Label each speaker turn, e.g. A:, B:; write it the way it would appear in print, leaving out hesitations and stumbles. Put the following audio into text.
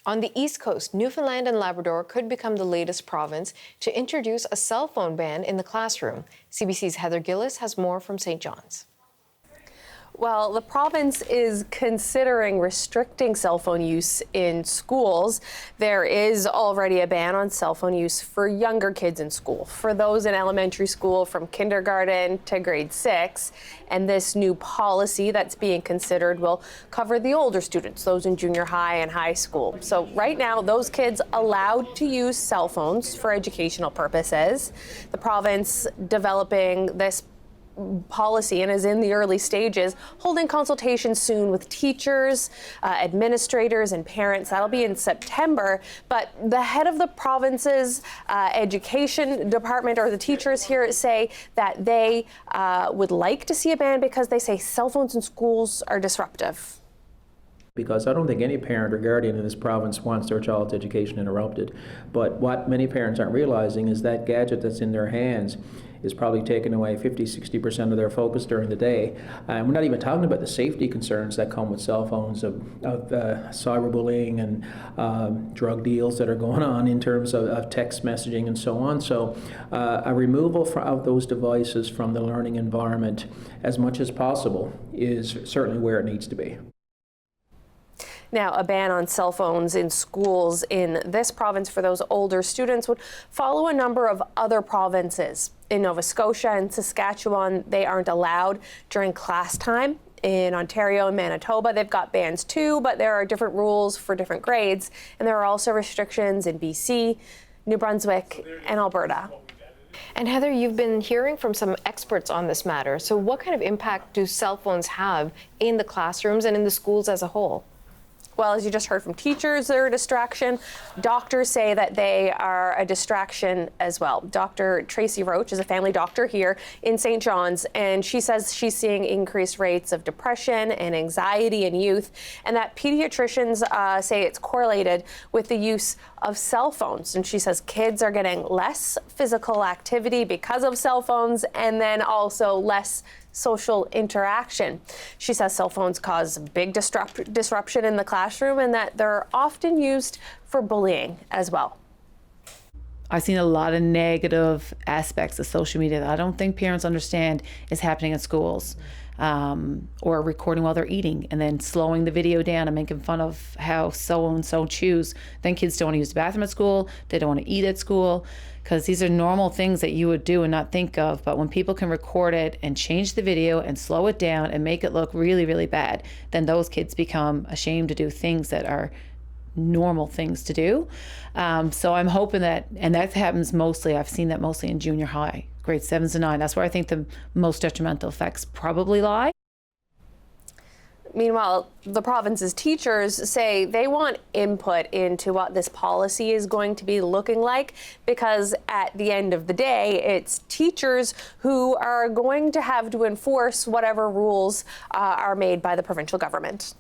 A: On the East Coast, Newfoundland and Labrador could become the latest province to introduce a cell phone ban in the classroom. CBC's Heather Gillis has more from St. John's.
B: Well, the province is considering restricting cell phone use in schools. There is already a ban on cell phone use for younger kids in school, for those in elementary school from kindergarten to grade 6. And this new policy that's being considered will cover the older students, those in junior high and high school. So right now, those kids allowed to use cell phones for educational purposes. The province developing this policy and is in the early stages, holding consultations soon with teachers, administrators and parents. That'll be in September. But the head of the province's education department, or the teachers here, say that they would like to see a ban because they say cell phones in schools are disruptive.
C: Because I don't think any parent or guardian in this province wants their child's education interrupted. But what many parents aren't realizing is that gadget that's in their hands is probably taking away 50–60% of their focus during the day. And we're not even talking about the safety concerns that come with cell phones of cyberbullying and drug deals that are going on in terms of text messaging and so on. So a removal of those devices from the learning environment as much as possible is certainly where it needs to be.
B: Now, a ban on cell phones in schools in this province for those older students would follow a number of other provinces. In Nova Scotia and Saskatchewan, they aren't allowed during class time. In Ontario and Manitoba, they've got bans too, but there are different rules for different grades. And there are also restrictions in BC, New Brunswick, and Alberta.
A: And Heather, you've been hearing from some experts on this matter. So what kind of impact do cell phones have in the classrooms and in the schools as a whole?
B: Well, as you just heard from teachers, they're a distraction. Doctors say that they are a distraction as well. Dr. Tracy Roach is a family doctor here in St. John's, and she says she's seeing increased rates of depression and anxiety in youth, and that pediatricians say it's correlated with the use of cell phones. And she says kids are getting less physical activity because of cell phones, and then also less social interaction. She says cell phones cause big disruption in the classroom and that they're often used for bullying as well.
D: I've seen a lot of negative aspects of social media that I don't think parents understand is happening in schools. Or recording while they're eating and then slowing the video down and making fun of how so-and-so chews. Then kids don't want to use the bathroom at school. They don't want to eat at school, because these are normal things that you would do and not think of. But when people can record it and change the video and slow it down and make it look really, really bad, then those kids become ashamed to do things that are normal things to do. So I'm hoping that, and that happens mostly, I've seen that mostly in junior high, grades 7 to 9. That's where I think the most detrimental effects probably lie.
B: Meanwhile, the province's teachers say they want input into what this policy is going to be looking like, because at the end of the day, it's teachers who are going to have to enforce whatever rules are made by the provincial government.